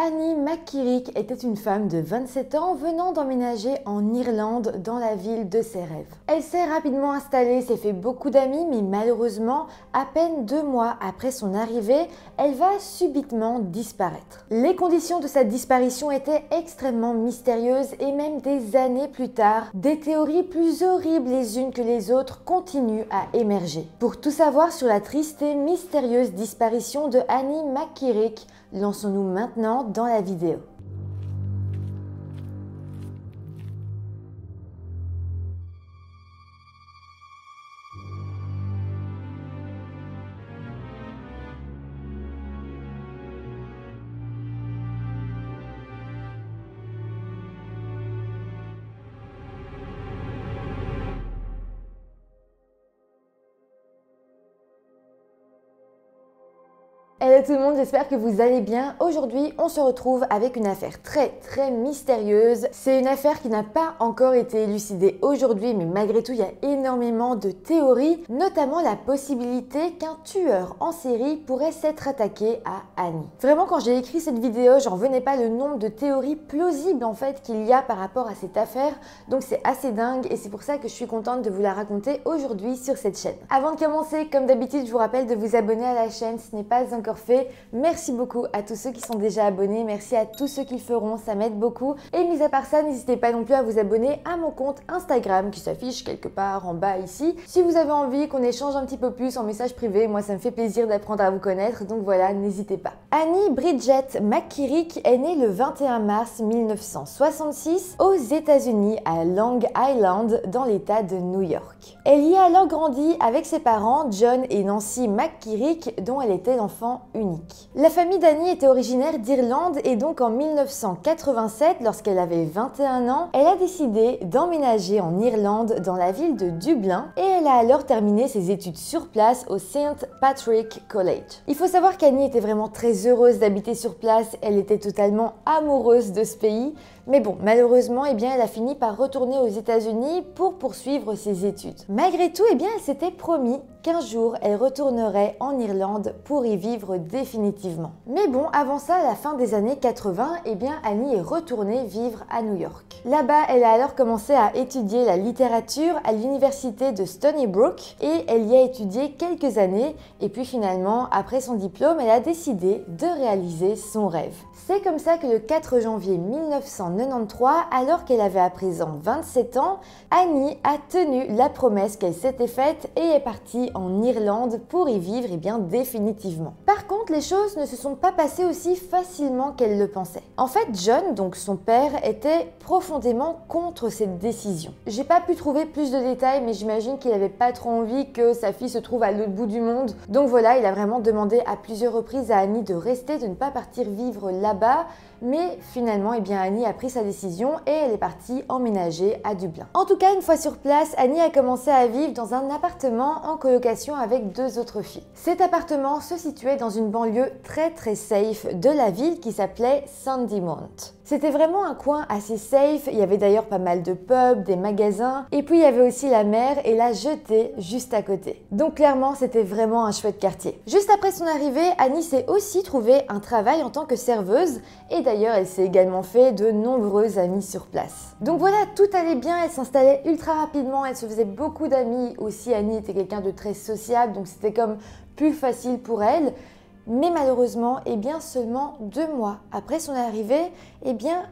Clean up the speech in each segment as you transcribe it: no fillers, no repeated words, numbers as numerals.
Annie McKirrick était une femme de 27 ans venant d'emménager en Irlande dans la ville de ses rêves. Elle s'est rapidement installée, s'est fait beaucoup d'amis, mais malheureusement, à peine 2 mois après son arrivée, elle va subitement disparaître. Les conditions de sa disparition étaient extrêmement mystérieuses et même des années plus tard, des théories plus horribles les unes que les autres continuent à émerger. Pour tout savoir sur la triste et mystérieuse disparition de Annie McKirrick, lançons-nous maintenant dans la vidéo. Hello tout le monde, j'espère que vous allez bien. Aujourd'hui, on se retrouve avec une affaire très mystérieuse. C'est une affaire qui n'a pas encore été élucidée aujourd'hui, mais malgré tout, il y a énormément de théories, notamment la possibilité qu'un tueur en série pourrait s'être attaqué à Annie. Vraiment, quand j'ai écrit cette vidéo, j'en revenais pas le nombre de théories plausibles en fait qu'il y a par rapport à cette affaire, donc c'est assez dingue et c'est pour ça que je suis contente de vous la raconter aujourd'hui sur cette chaîne. Avant de commencer, comme d'habitude, je vous rappelle de vous abonner à la chaîne si ce n'est pas encore fait. Merci beaucoup à tous ceux qui sont déjà abonnés, merci à tous ceux qui le feront, ça m'aide beaucoup. Et mis à part ça, n'hésitez pas non plus à vous abonner à mon compte Instagram qui s'affiche quelque part en bas ici. Si vous avez envie qu'on échange un petit peu plus en message privé, moi ça me fait plaisir d'apprendre à vous connaître, donc voilà, n'hésitez pas. Annie Bridget McKirrick est née le 21 mars 1966 aux États-Unis à Long Island dans l'État de New York. Elle y a alors grandi avec ses parents John et Nancy McKirrick dont elle était l'enfant unique. La famille d'Annie était originaire d'Irlande et donc en 1987, lorsqu'elle avait 21 ans, elle a décidé d'emménager en Irlande dans la ville de Dublin et elle a alors terminé ses études sur place au St. Patrick College. Il faut savoir qu'Annie était vraiment très heureuse d'habiter sur place, elle était totalement amoureuse de ce pays, mais bon, malheureusement, elle a fini par retourner aux États-Unis pour poursuivre ses études. Malgré tout, elle s'était promis qu'un jour, elle retournerait en Irlande pour y vivre définitivement. Mais bon, avant ça, à la fin des années 80, Annie est retournée vivre à New York. Là-bas, elle a alors commencé à étudier la littérature à l'université de Stony Brook et elle y a étudié quelques années et puis finalement, après son diplôme, elle a décidé de réaliser son rêve. C'est comme ça que le 4 janvier 1993, alors qu'elle avait à présent 27 ans, Annie a tenu la promesse qu'elle s'était faite et est partie en Irlande pour y vivre définitivement. Par contre, les choses ne se sont pas passées aussi facilement qu'elle le pensait. En fait, John, donc son père, était profondément contre cette décision. J'ai pas pu trouver plus de détails, mais j'imagine qu'il avait pas trop envie que sa fille se trouve à l'autre bout du monde. Donc voilà, il a vraiment demandé à plusieurs reprises à Annie de rester, de ne pas partir vivre là-bas. Mais finalement, Annie a pris sa décision et elle est partie emménager à Dublin. En tout cas, une fois sur place, Annie a commencé à vivre dans un appartement en colocation avec 2 autres filles. Cet appartement se situait dans une banlieue très safe de la ville qui s'appelait Sandymount. C'était vraiment un coin assez safe, il y avait d'ailleurs pas mal de pubs, des magasins, et puis il y avait aussi la mer et la jetée juste à côté. Donc clairement, c'était vraiment un chouette quartier. Juste après son arrivée, Annie s'est aussi trouvé un travail en tant que serveuse, et d'ailleurs, elle s'est également fait de nombreux amis sur place. Donc voilà, tout allait bien, elle s'installait ultra rapidement, elle se faisait beaucoup d'amis. Aussi, Annie était quelqu'un de très sociable, donc c'était comme plus facile pour elle. Mais malheureusement, seulement 2 mois après son arrivée,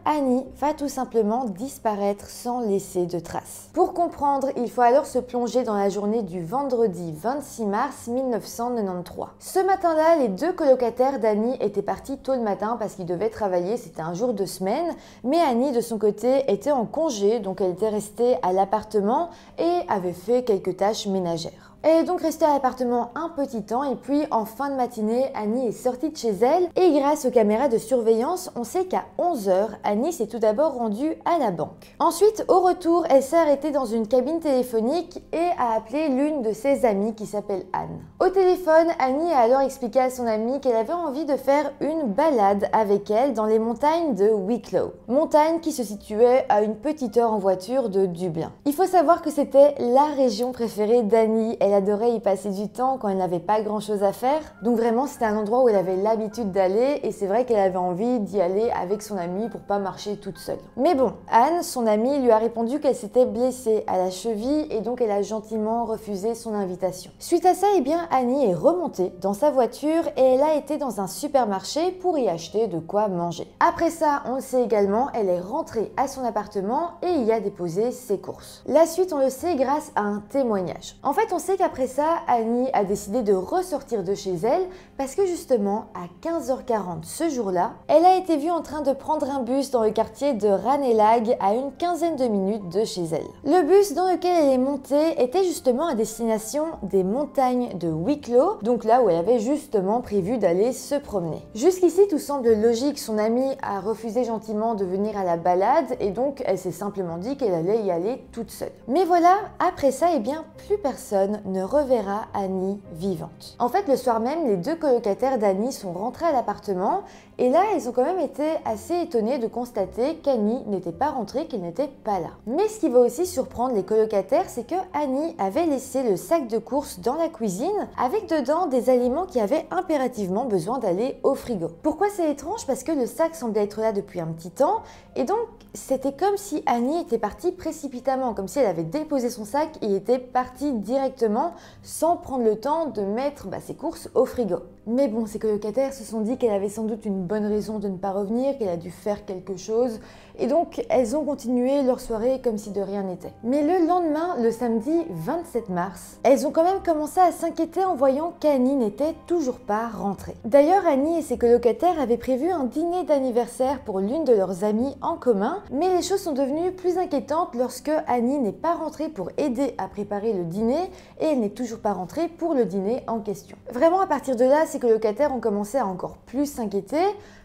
Annie va tout simplement disparaître sans laisser de traces. Pour comprendre, il faut alors se plonger dans la journée du vendredi 26 mars 1993. Ce matin-là, les 2 colocataires d'Annie étaient partis tôt le matin parce qu'ils devaient travailler, c'était un jour de semaine, mais Annie de son côté était en congé, donc elle était restée à l'appartement et avait fait quelques tâches ménagères. Elle est donc restée à l'appartement un petit temps et puis en fin de matinée, Annie est sortie de chez elle et grâce aux caméras de surveillance, on sait qu'à 11h, Annie s'est tout d'abord rendue à la banque. Ensuite, au retour, elle s'est arrêtée dans une cabine téléphonique et a appelé l'une de ses amies qui s'appelle Anne. Au téléphone, Annie a alors expliqué à son amie qu'elle avait envie de faire une balade avec elle dans les montagnes de Wicklow, montagne qui se situait à une petite heure en voiture de Dublin. Il faut savoir que c'était la région préférée d'Annie. Elle adorait y passer du temps quand elle n'avait pas grand chose à faire. Donc vraiment c'était un endroit où elle avait l'habitude d'aller et c'est vrai qu'elle avait envie d'y aller avec son amie pour pas marcher toute seule. Mais bon, Anne, son amie, lui a répondu qu'elle s'était blessée à la cheville et donc elle a gentiment refusé son invitation. Suite à ça, eh bien Annie est remontée dans sa voiture et elle a été dans un supermarché pour y acheter de quoi manger. Après ça, on le sait également, elle est rentrée à son appartement et y a déposé ses courses. La suite, on le sait grâce à un témoignage. En fait, on sait qu'après ça, Annie a décidé de ressortir de chez elle parce que justement, à 15h40 ce jour-là, elle a été vue en train de prendre un bus dans le quartier de Ranelagh à une quinzaine de minutes de chez elle. Le bus dans lequel elle est montée était justement à destination des montagnes de Wicklow, donc là où elle avait justement prévu d'aller se promener. Jusqu'ici, tout semble logique. Son amie a refusé gentiment de venir à la balade et donc elle s'est simplement dit qu'elle allait y aller toute seule. Mais voilà, après ça, eh bien, plus personne ne reverra Annie vivante. En fait, le soir même, les deux colocataires d'Annie sont rentrés à l'appartement et là, ils ont quand même été assez étonnés de constater qu'Annie n'était pas rentrée, qu'elle n'était pas là. Mais ce qui va aussi surprendre les colocataires, c'est que Annie avait laissé le sac de courses dans la cuisine avec dedans des aliments qui avaient impérativement besoin d'aller au frigo. Pourquoi c'est étrange? Parce que le sac semblait être là depuis un petit temps et donc c'était comme si Annie était partie précipitamment, comme si elle avait déposé son sac et était partie directement sans prendre le temps de mettre ses courses au frigo. Mais bon, ces colocataires se sont dit qu'elle avait sans doute une bonne raison de ne pas revenir, qu'elle a dû faire quelque chose et donc elles ont continué leur soirée comme si de rien n'était. Mais le lendemain, le samedi 27 mars, elles ont quand même commencé à s'inquiéter en voyant qu'Annie n'était toujours pas rentrée. D'ailleurs, Annie et ses colocataires avaient prévu un dîner d'anniversaire pour l'une de leurs amies en commun, mais les choses sont devenues plus inquiétantes lorsque Annie n'est pas rentrée pour aider à préparer le dîner et elle n'est toujours pas rentrée pour le dîner en question. Vraiment, à partir de là, ses colocataires ont commencé à encore plus s'inquiéter.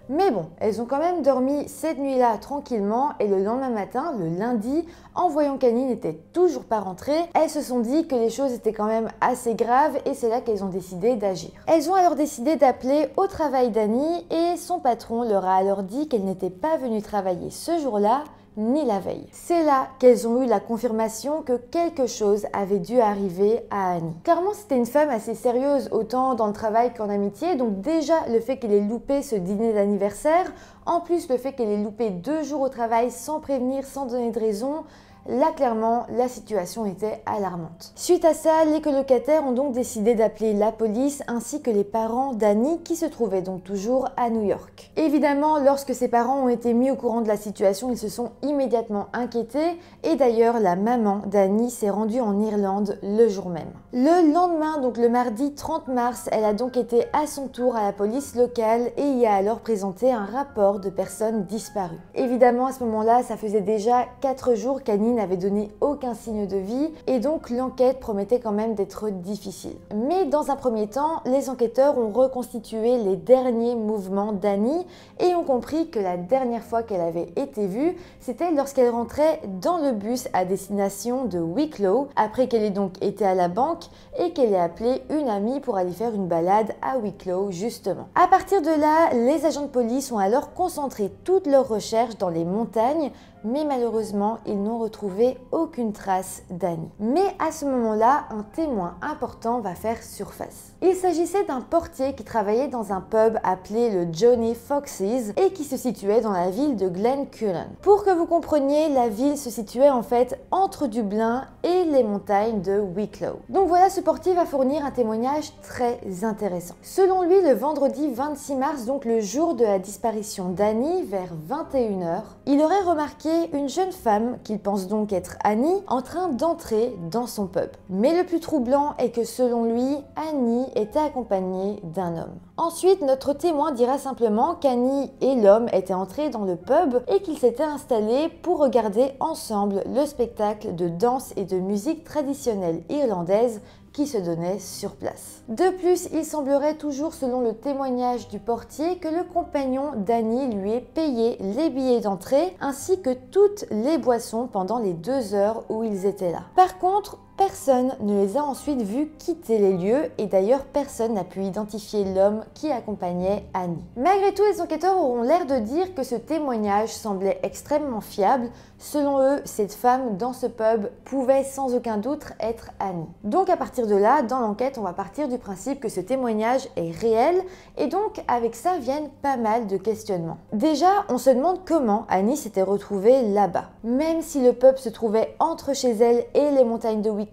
Mais bon, elles ont quand même dormi cette nuit-là tranquillement et le lendemain matin, le lundi, en voyant qu'Annie n'était toujours pas rentrée, elles se sont dit que les choses étaient quand même assez graves et c'est là qu'elles ont décidé d'agir. Elles ont alors décidé d'appeler au travail d'Annie et son patron leur a alors dit qu'elle n'était pas venue travailler ce jour-là ni la veille. C'est là qu'elles ont eu la confirmation que quelque chose avait dû arriver à Annie. Clairement, c'était une femme assez sérieuse, autant dans le travail qu'en amitié, donc déjà le fait qu'elle ait loupé ce dîner d'anniversaire, en plus le fait qu'elle ait loupé 2 jours au travail sans prévenir, sans donner de raison, là, clairement, la situation était alarmante. Suite à ça, les colocataires ont donc décidé d'appeler la police ainsi que les parents d'Annie qui se trouvaient donc toujours à New York. Évidemment, lorsque ses parents ont été mis au courant de la situation, ils se sont immédiatement inquiétés et d'ailleurs, la maman d'Annie s'est rendue en Irlande le jour même. Le lendemain, donc le mardi 30 mars, elle a donc été à son tour à la police locale et y a alors présenté un rapport de personnes disparues. Évidemment, à ce moment-là, ça faisait déjà 4 jours qu'Annie n'avait donné aucun signe de vie et donc l'enquête promettait quand même d'être difficile. Mais dans un premier temps, les enquêteurs ont reconstitué les derniers mouvements d'Annie et ont compris que la dernière fois qu'elle avait été vue, c'était lorsqu'elle rentrait dans le bus à destination de Wicklow, après qu'elle ait donc été à la banque et qu'elle ait appelé une amie pour aller faire une balade à Wicklow justement. À partir de là, les agents de police ont alors concentré toutes leurs recherches dans les montagnes, mais malheureusement, ils n'ont retrouvé aucune trace d'Annie. Mais à ce moment-là, un témoin important va faire surface. Il s'agissait d'un portier qui travaillait dans un pub appelé le Johnny Fox's et qui se situait dans la ville de Glencullen. Pour que vous compreniez, la ville se situait en fait entre Dublin et les montagnes de Wicklow. Donc voilà, ce portier va fournir un témoignage très intéressant. Selon lui, le vendredi 26 mars, donc le jour de la disparition d'Annie, vers 21h, il aurait remarqué une jeune femme, qu'il pense donc être Annie, en train d'entrer dans son pub. Mais le plus troublant est que selon lui, Annie était accompagnée d'un homme. Ensuite, notre témoin dira simplement qu'Annie et l'homme étaient entrés dans le pub et qu'ils s'étaient installés pour regarder ensemble le spectacle de danse et de musique traditionnelle irlandaise qui se donnait sur place. De plus, il semblerait toujours, selon le témoignage du portier, que le compagnon d'Annie lui ait payé les billets d'entrée ainsi que toutes les boissons pendant les 2 heures où ils étaient là. Par contre, personne ne les a ensuite vus quitter les lieux et d'ailleurs personne n'a pu identifier l'homme qui accompagnait Annie. Malgré tout, les enquêteurs auront l'air de dire que ce témoignage semblait extrêmement fiable. Selon eux, cette femme dans ce pub pouvait sans aucun doute être Annie. Donc à partir de là, dans l'enquête, on va partir du principe que ce témoignage est réel et donc avec ça viennent pas mal de questionnements. Déjà, on se demande comment Annie s'était retrouvée là-bas. Même si le pub se trouvait entre chez elle et les montagnes de Wicklow,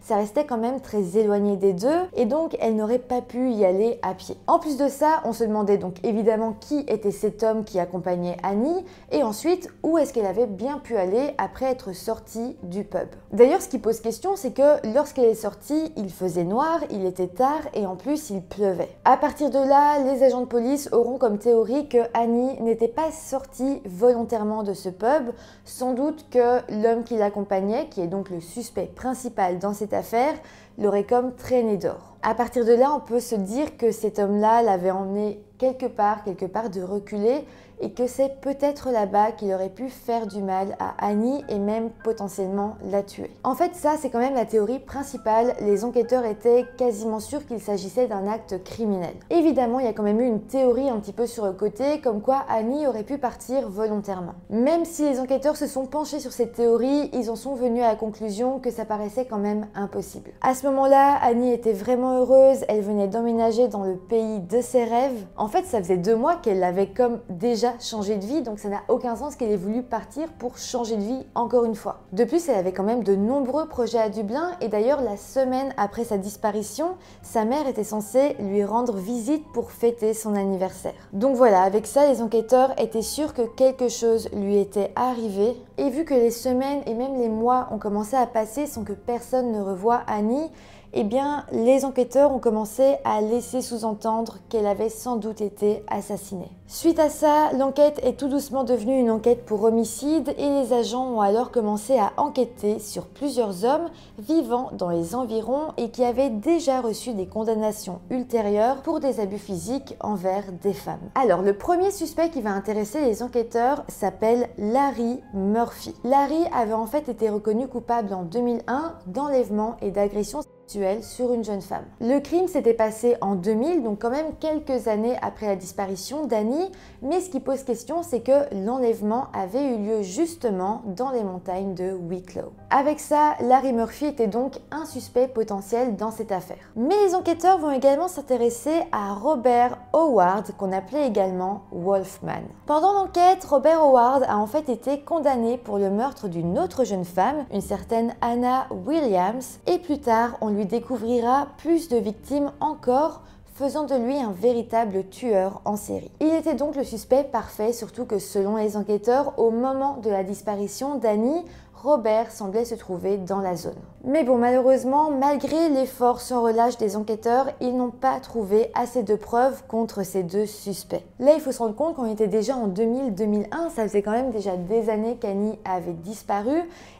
ça restait quand même très éloigné des deux et donc elle n'aurait pas pu y aller à pied. En plus de ça, on se demandait donc évidemment qui était cet homme qui accompagnait Annie et ensuite où est-ce qu'elle avait bien pu aller après être sortie du pub. D'ailleurs, ce qui pose question, c'est que lorsqu'elle est sortie, il faisait noir, il était tard et en plus il pleuvait. À partir de là, les agents de police auront comme théorie que Annie n'était pas sortie volontairement de ce pub, sans doute que l'homme qui l'accompagnait, qui est donc le suspect principal dans cette affaire, l'aurait comme traîné dehors. À partir de là, on peut se dire que cet homme-là l'avait emmené quelque part de reculé et que c'est peut-être là-bas qu'il aurait pu faire du mal à Annie et même potentiellement la tuer. En fait, ça, c'est quand même la théorie principale. Les enquêteurs étaient quasiment sûrs qu'il s'agissait d'un acte criminel. Évidemment, il y a quand même eu une théorie un petit peu sur le côté, comme quoi Annie aurait pu partir volontairement. Même si les enquêteurs se sont penchés sur cette théorie, ils en sont venus à la conclusion que ça paraissait quand même impossible. À ce moment-là, Annie était vraiment heureuse, elle venait d'emménager dans le pays de ses rêves. En fait, ça faisait 2 mois qu'elle avait comme déjà changé de vie, donc ça n'a aucun sens qu'elle ait voulu partir pour changer de vie encore une fois. De plus, elle avait quand même de nombreux projets à Dublin et d'ailleurs la semaine après sa disparition, sa mère était censée lui rendre visite pour fêter son anniversaire. Donc voilà, avec ça, les enquêteurs étaient sûrs que quelque chose lui était arrivé et vu que les semaines et même les mois ont commencé à passer sans que personne ne revoie Annie, eh bien, les enquêteurs ont commencé à laisser sous-entendre qu'elle avait sans doute été assassinée. Suite à ça, l'enquête est tout doucement devenue une enquête pour homicide et les agents ont alors commencé à enquêter sur plusieurs hommes vivant dans les environs et qui avaient déjà reçu des condamnations ultérieures pour des abus physiques envers des femmes. Alors, le premier suspect qui va intéresser les enquêteurs s'appelle Larry Murphy. Larry avait en fait été reconnu coupable en 2001 d'enlèvement et d'agression sexuelle sur une jeune femme. Le crime s'était passé en 2000, donc quand même quelques années après la disparition d'Annie, mais ce qui pose question, c'est que l'enlèvement avait eu lieu justement dans les montagnes de Wicklow. Avec ça, Larry Murphy était donc un suspect potentiel dans cette affaire. Mais les enquêteurs vont également s'intéresser à Robert Howard, qu'on appelait également Wolfman. Pendant l'enquête, Robert Howard a en fait été condamné pour le meurtre d'une autre jeune femme, une certaine Anna Williams, et plus tard, on lui découvrira plus de victimes encore, faisant de lui un véritable tueur en série. Il était donc le suspect parfait, surtout que selon les enquêteurs, au moment de la disparition d'Annie, Robert semblait se trouver dans la zone. Mais bon, malheureusement, malgré l'effort sans relâche des enquêteurs, ils n'ont pas trouvé assez de preuves contre ces deux suspects. Là, il faut se rendre compte qu'on était déjà en 2000-2001, ça faisait quand même déjà des années qu'Annie avait disparu,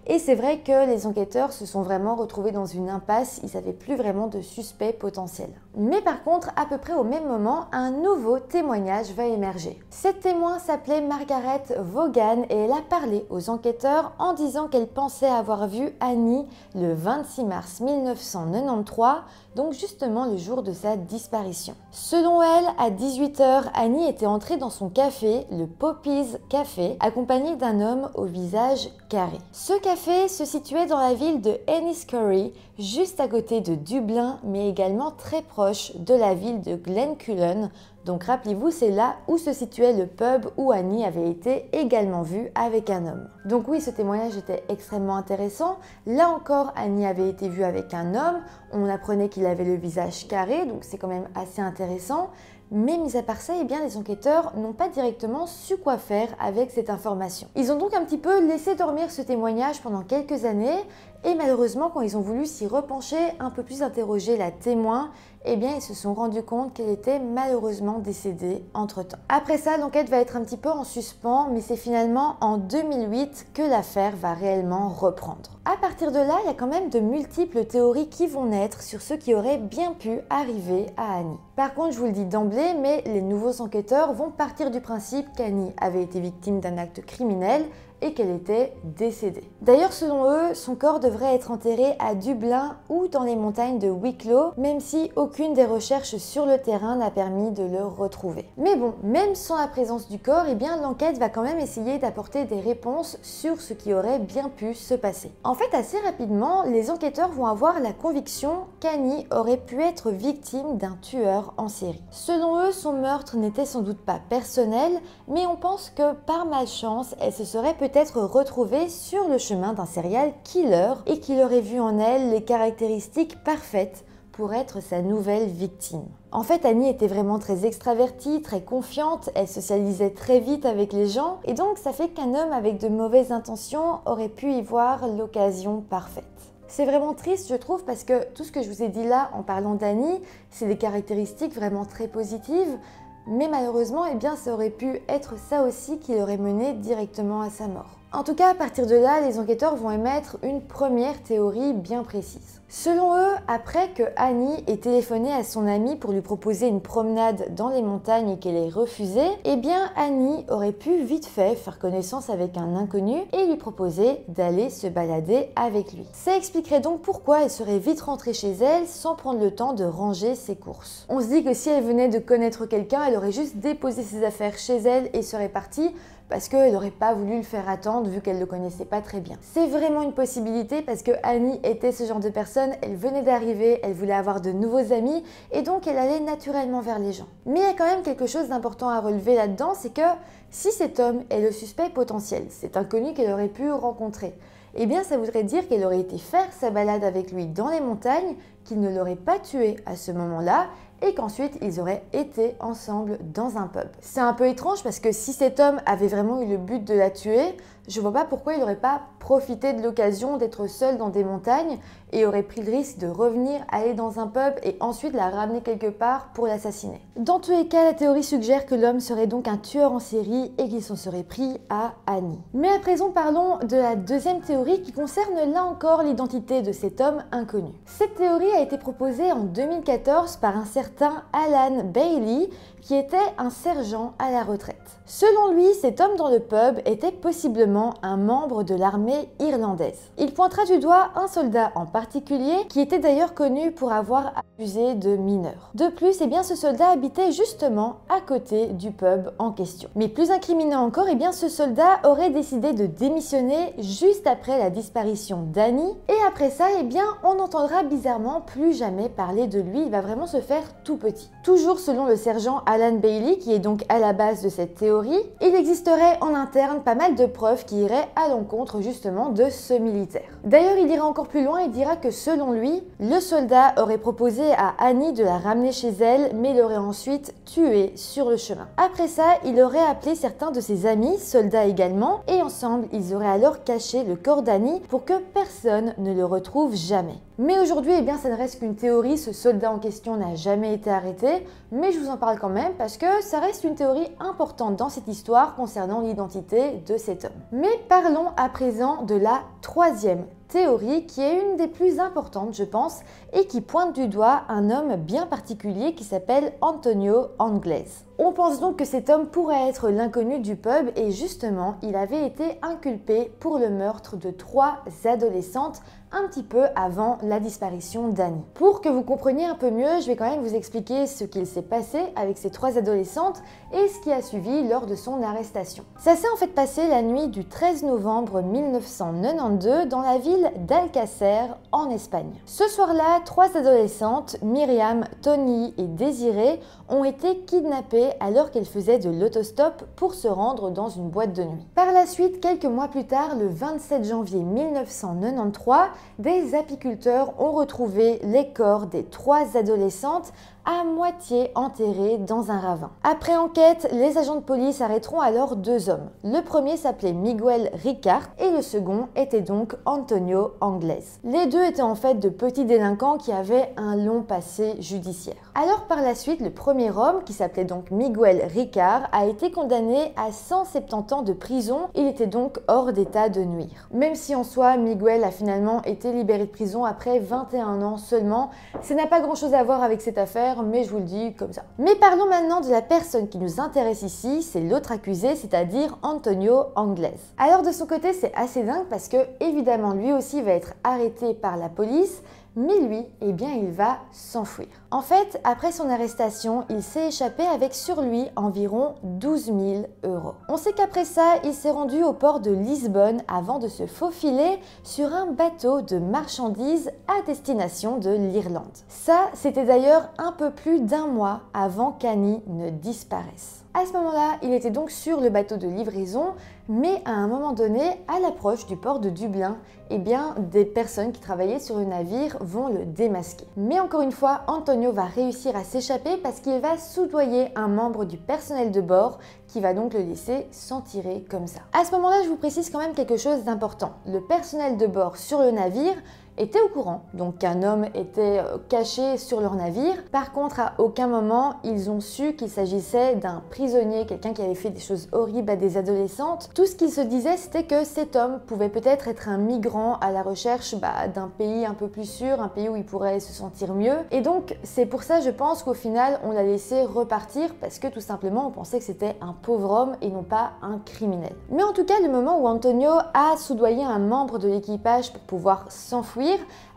et c'est vrai que les enquêteurs se sont vraiment retrouvés dans une impasse, ils n'avaient plus vraiment de suspects potentiels. Mais par contre, à peu près au même moment, un nouveau témoignage va émerger. Cette témoin s'appelait Margaret Vaughan et elle a parlé aux enquêteurs en disant qu'elle pensait avoir vu Annie le 26 mars 1993, donc justement le jour de sa disparition. Selon elle, à 18 h, Annie était entrée dans son café, le Poppy's Café, accompagnée d'un homme au visage carré. Ce café se situait dans la ville de Enniscorthy, juste à côté de Dublin, mais également très proche de la ville de Glencullen. Donc rappelez-vous, c'est là où se situait le pub où Annie avait été également vue avec un homme. Donc oui, ce témoignage était extrêmement intéressant. Là encore, Annie avait été vue avec un homme. On apprenait qu'il avait le visage carré, donc c'est quand même assez intéressant. Mais mis à part ça, eh bien, les enquêteurs n'ont pas directement su quoi faire avec cette information. Ils ont donc un petit peu laissé dormir ce témoignage pendant quelques années et malheureusement, quand ils ont voulu s'y repencher, un peu plus interroger la témoin, eh bien, ils se sont rendus compte qu'elle était malheureusement décédée entre-temps. Après ça, l'enquête va être un petit peu en suspens, mais c'est finalement en 2008 que l'affaire va réellement reprendre. À partir de là, il y a quand même de multiples théories qui vont naître sur ce qui aurait bien pu arriver à Annie. Par contre, je vous le dis d'emblée, mais les nouveaux enquêteurs vont partir du principe qu'Annie avait été victime d'un acte criminel. et qu'elle était décédée. D'ailleurs, selon eux, son corps devrait être enterré à Dublin ou dans les montagnes de Wicklow, même si aucune des recherches sur le terrain n'a permis de le retrouver. Mais bon, même sans la présence du corps, eh bien l'enquête va quand même essayer d'apporter des réponses sur ce qui aurait bien pu se passer. En fait, assez rapidement, les enquêteurs vont avoir la conviction qu'Annie aurait pu être victime d'un tueur en série. Selon eux, son meurtre n'était sans doute pas personnel, mais on pense que par malchance, elle se serait peut-être retrouvée sur le chemin d'un serial killer et qu'il aurait vu en elle les caractéristiques parfaites pour être sa nouvelle victime. En fait, Annie était vraiment très extravertie, très confiante, elle socialisait très vite avec les gens, et donc ça fait qu'un homme avec de mauvaises intentions aurait pu y voir l'occasion parfaite. C'est vraiment triste, je trouve, parce que tout ce que je vous ai dit là en parlant d'Annie, c'est des caractéristiques vraiment très positives, mais malheureusement, eh bien, ça aurait pu être ça aussi qui l'aurait mené directement à sa mort. En tout cas, à partir de là, les enquêteurs vont émettre une première théorie bien précise. Selon eux, après que Annie ait téléphoné à son amie pour lui proposer une promenade dans les montagnes et qu'elle ait refusé, eh bien Annie aurait pu vite fait faire connaissance avec un inconnu et lui proposer d'aller se balader avec lui. Ça expliquerait donc pourquoi elle serait vite rentrée chez elle sans prendre le temps de ranger ses courses. On se dit que si elle venait de connaître quelqu'un, elle aurait juste déposé ses affaires chez elle et serait partie, parce qu'elle n'aurait pas voulu le faire attendre vu qu'elle ne le connaissait pas très bien. C'est vraiment une possibilité parce que Annie était ce genre de personne, elle venait d'arriver, elle voulait avoir de nouveaux amis et donc elle allait naturellement vers les gens. Mais il y a quand même quelque chose d'important à relever là-dedans, c'est que si cet homme est le suspect potentiel, cet inconnu qu'elle aurait pu rencontrer, eh bien ça voudrait dire qu'elle aurait été faire sa balade avec lui dans les montagnes, qu'il ne l'aurait pas tué à ce moment-là et qu'ensuite ils auraient été ensemble dans un pub. C'est un peu étrange parce que si cet homme avait vraiment eu le but de la tuer, je vois pas pourquoi il n'aurait pas profité de l'occasion d'être seul dans des montagnes et aurait pris le risque de revenir, aller dans un pub et ensuite la ramener quelque part pour l'assassiner. Dans tous les cas, la théorie suggère que l'homme serait donc un tueur en série et qu'il s'en serait pris à Annie. Mais à présent, parlons de la deuxième théorie qui concerne là encore l'identité de cet homme inconnu. Cette théorie a été proposée en 2014 par un certain Alan Bailey qui était un sergent à la retraite. Selon lui, cet homme dans le pub était possiblement un membre de l'armée irlandaise. Il pointera du doigt un soldat en particulier qui était d'ailleurs connu pour avoir abusé de mineurs. De plus, eh bien, ce soldat habitait justement à côté du pub en question. Mais plus incriminant encore, eh bien, ce soldat aurait décidé de démissionner juste après la disparition d'Annie et après ça, eh bien, on n'entendra bizarrement plus jamais parler de lui, il va vraiment se faire tout petit. Toujours selon le sergent Alan Bailey, qui est donc à la base de cette théorie, il existerait en interne pas mal de preuves qui iraient à l'encontre justement de ce militaire. D'ailleurs, il ira encore plus loin et dira que selon lui, le soldat aurait proposé à Annie de la ramener chez elle, mais l'aurait ensuite tuée sur le chemin. Après ça, il aurait appelé certains de ses amis, soldats également, et ensemble, ils auraient alors caché le corps d'Annie pour que personne ne le retrouve jamais. Mais aujourd'hui, eh bien, ça ne reste qu'une théorie, ce soldat en question n'a jamais été arrêté, mais je vous en parle quand même parce que ça reste une théorie importante dans cette histoire concernant l'identité de cet homme. Mais parlons à présent de la troisième théorie qui est une des plus importantes, je pense, et qui pointe du doigt un homme bien particulier qui s'appelle Antonio Anglès. On pense donc que cet homme pourrait être l'inconnu du pub et justement, il avait été inculpé pour le meurtre de 3 adolescentes un petit peu avant la disparition d'Annie. Pour que vous compreniez un peu mieux, je vais quand même vous expliquer ce qu'il s'est passé avec ces 3 adolescentes et ce qui a suivi lors de son arrestation. Ça s'est en fait passé la nuit du 13 novembre 1992 dans la ville d'Alcácer en Espagne. Ce soir-là, 3 adolescentes, Myriam, Tony et Désirée, ont été kidnappées alors qu'elles faisaient de l'autostop pour se rendre dans une boîte de nuit. Par la suite, quelques mois plus tard, le 27 janvier 1993, des apiculteurs ont retrouvé les corps des 3 adolescentes à moitié enterrés dans un ravin. Après enquête, les agents de police arrêteront alors 2 hommes. Le premier s'appelait Miguel Ricard et le second était donc Antonio Anglès. Les 2 étaient en fait de petits délinquants qui avaient un long passé judiciaire. Alors par la suite, le premier homme, qui s'appelait donc Miguel Ricard, a été condamné à 170 ans de prison. Il était donc hors d'état de nuire. Même si en soi, Miguel a finalement été libéré de prison après 21 ans seulement, ça n'a pas grand chose à voir avec cette affaire. faire, mais je vous le dis comme ça. Mais parlons maintenant de la personne qui nous intéresse ici, c'est l'autre accusé, c'est-à-dire Antonio Anglès. Alors de son côté, c'est assez dingue parce que évidemment lui aussi va être arrêté par la police, mais lui, eh bien, il va s'enfuir. En fait, après son arrestation, il s'est échappé avec sur lui environ 12 000 €. On sait qu'après ça, il s'est rendu au port de Lisbonne avant de se faufiler sur un bateau de marchandises à destination de l'Irlande. Ça, c'était d'ailleurs un peu plus d'1 mois avant qu'Annie ne disparaisse. À ce moment-là, il était donc sur le bateau de livraison, mais à un moment donné, à l'approche du port de Dublin, eh bien, des personnes qui travaillaient sur le navire vont le démasquer. Mais encore une fois, Antonio va réussir à s'échapper parce qu'il va soudoyer un membre du personnel de bord qui va donc le laisser s'en tirer comme ça. À ce moment-là, je vous précise quand même quelque chose d'important. Le personnel de bord sur le navire étaient au courant, donc qu'un homme était caché sur leur navire. Par contre, à aucun moment, ils ont su qu'il s'agissait d'un prisonnier, quelqu'un qui avait fait des choses horribles à des adolescentes. Tout ce qu'ils se disaient, c'était que cet homme pouvait peut-être être un migrant à la recherche d'un pays un peu plus sûr, un pays où il pourrait se sentir mieux. Et donc, c'est pour ça, je pense qu'au final, on l'a laissé repartir parce que tout simplement, on pensait que c'était un pauvre homme et non pas un criminel. Mais en tout cas, le moment où Antonio a soudoyé un membre de l'équipage pour pouvoir s'enfuir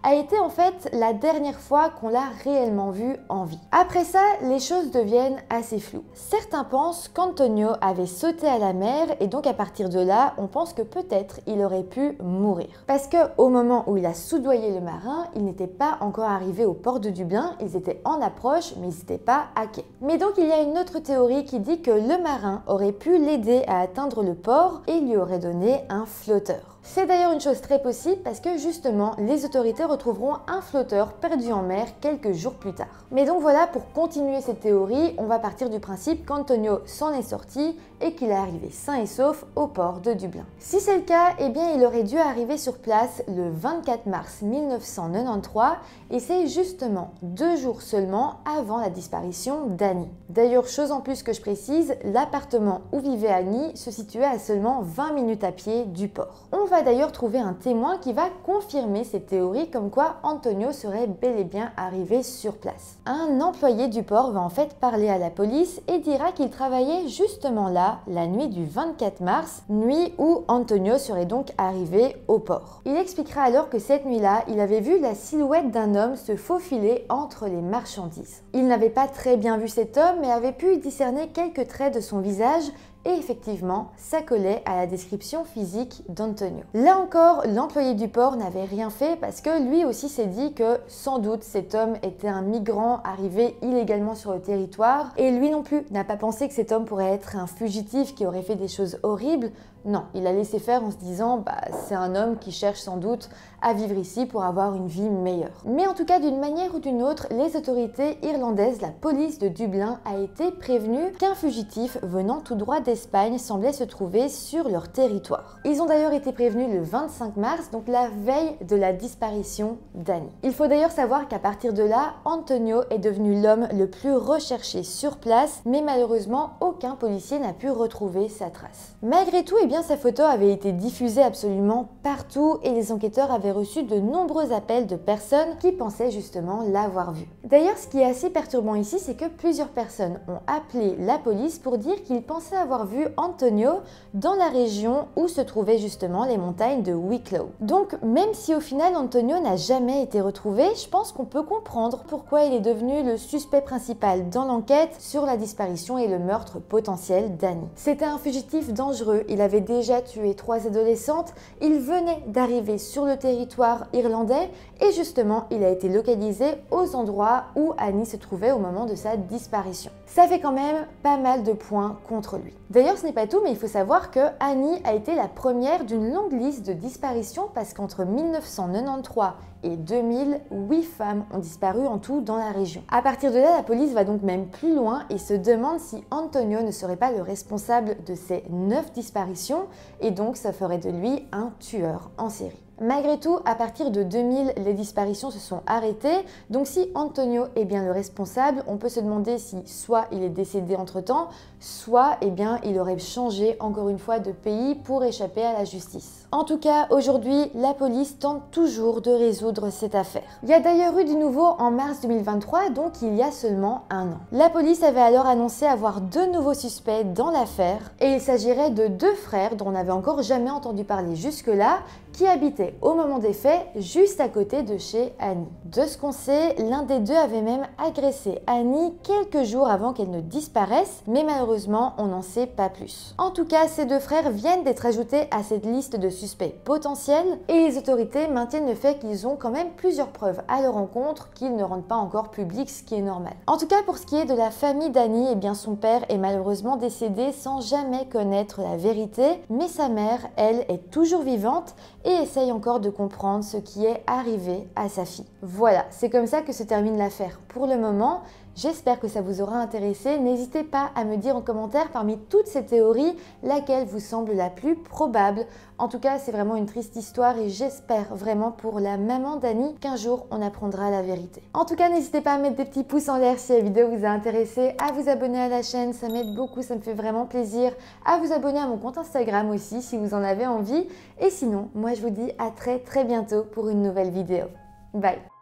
a été en fait la dernière fois qu'on l'a réellement vu en vie. Après ça, les choses deviennent assez floues. Certains pensent qu'Antonio avait sauté à la mer et donc à partir de là, on pense que peut-être il aurait pu mourir. Parce que au moment où il a soudoyé le marin, il n'était pas encore arrivé au port de Dublin, ils étaient en approche mais ils n'étaient pas à quai. Mais donc il y a une autre théorie qui dit que le marin aurait pu l'aider à atteindre le port et lui aurait donné un flotteur. C'est d'ailleurs une chose très possible parce que justement, les autorités retrouveront un flotteur perdu en mer quelques jours plus tard. Mais donc voilà, pour continuer cette théorie, on va partir du principe qu'Antonio s'en est sorti et qu'il est arrivé sain et sauf au port de Dublin. Si c'est le cas, eh bien il aurait dû arriver sur place le 24 mars 1993 et c'est justement 2 jours seulement avant la disparition d'Annie. D'ailleurs, chose en plus que je précise, l'appartement où vivait Annie se situait à seulement 20 minutes à pied du port. On va d'ailleurs trouver un témoin qui va confirmer cette théorie comme quoi Antonio serait bel et bien arrivé sur place. Un employé du port va en fait parler à la police et dira qu'il travaillait justement là la nuit du 24 mars, nuit où Antonio serait donc arrivé au port. Il expliquera alors que cette nuit-là, il avait vu la silhouette d'un homme se faufiler entre les marchandises. Il n'avait pas très bien vu cet homme mais avait pu discerner quelques traits de son visage. Et effectivement, ça collait à la description physique d'Antonio. Là encore, l'employé du port n'avait rien fait parce que lui aussi s'est dit que sans doute cet homme était un migrant arrivé illégalement sur le territoire et lui non plus n'a pas pensé que cet homme pourrait être un fugitif qui aurait fait des choses horribles. Non, il a laissé faire en se disant c'est un homme qui cherche sans doute à vivre ici pour avoir une vie meilleure. Mais en tout cas, d'une manière ou d'une autre, les autorités irlandaises, la police de Dublin a été prévenue qu'un fugitif venant tout droit d'Espagne semblait se trouver sur leur territoire. Ils ont d'ailleurs été prévenus le 25 mars, donc la veille de la disparition d'Annie. Il faut d'ailleurs savoir qu'à partir de là, Antonio est devenu l'homme le plus recherché sur place, mais malheureusement, aucun policier n'a pu retrouver sa trace. Malgré tout, sa photo avait été diffusée absolument partout et les enquêteurs avaient reçu de nombreux appels de personnes qui pensaient justement l'avoir vu. D'ailleurs, ce qui est assez perturbant ici, c'est que plusieurs personnes ont appelé la police pour dire qu'ils pensaient avoir vu Antonio dans la région où se trouvaient justement les montagnes de Wicklow. Donc, même si au final Antonio n'a jamais été retrouvé, je pense qu'on peut comprendre pourquoi il est devenu le suspect principal dans l'enquête sur la disparition et le meurtre potentiel d'Annie. C'était un fugitif dangereux, il avait déjà tué 3 adolescentes, il venait d'arriver sur le territoire irlandais et justement il a été localisé aux endroits où Annie se trouvait au moment de sa disparition. Ça fait quand même pas mal de points contre lui. D'ailleurs, ce n'est pas tout, mais il faut savoir que Annie a été la première d'une longue liste de disparitions parce qu'entre 1993 et 2000, 8 femmes ont disparu en tout dans la région. À partir de là, la police va donc même plus loin et se demande si Antonio ne serait pas le responsable de ces 9 disparitions et donc ça ferait de lui un tueur en série. Malgré tout, à partir de 2000, les disparitions se sont arrêtées. Donc si Antonio est bien le responsable, on peut se demander si soit il est décédé entre-temps, soit il aurait changé encore une fois de pays pour échapper à la justice. En tout cas, aujourd'hui, la police tente toujours de résoudre résoudre cette affaire. Il y a d'ailleurs eu du nouveau en mars 2023, donc il y a seulement un an. La police avait alors annoncé avoir 2 nouveaux suspects dans l'affaire et il s'agirait de 2 frères dont on n'avait encore jamais entendu parler jusque-là, qui habitaient au moment des faits juste à côté de chez Annie. De ce qu'on sait, l'un des 2 avait même agressé Annie quelques jours avant qu'elle ne disparaisse, mais malheureusement on n'en sait pas plus. En tout cas, ces 2 frères viennent d'être ajoutés à cette liste de suspects potentiels et les autorités maintiennent le fait qu'ils ont quand même plusieurs preuves à leur encontre qu'ils ne rendent pas encore publiques, ce qui est normal. En tout cas, pour ce qui est de la famille d'Annie, eh bien son père est malheureusement décédé sans jamais connaître la vérité, mais sa mère, elle, est toujours vivante et essaye encore de comprendre ce qui est arrivé à sa fille. Voilà, c'est comme ça que se termine l'affaire pour le moment. J'espère que ça vous aura intéressé. N'hésitez pas à me dire en commentaire parmi toutes ces théories laquelle vous semble la plus probable. En tout cas, c'est vraiment une triste histoire et j'espère vraiment pour la maman d'Annie qu'un jour on apprendra la vérité. En tout cas, n'hésitez pas à mettre des petits pouces en l'air si la vidéo vous a intéressé, à vous abonner à la chaîne, ça m'aide beaucoup, ça me fait vraiment plaisir, à vous abonner à mon compte Instagram aussi si vous en avez envie. Et sinon, moi je vous dis à très bientôt pour une nouvelle vidéo. Bye!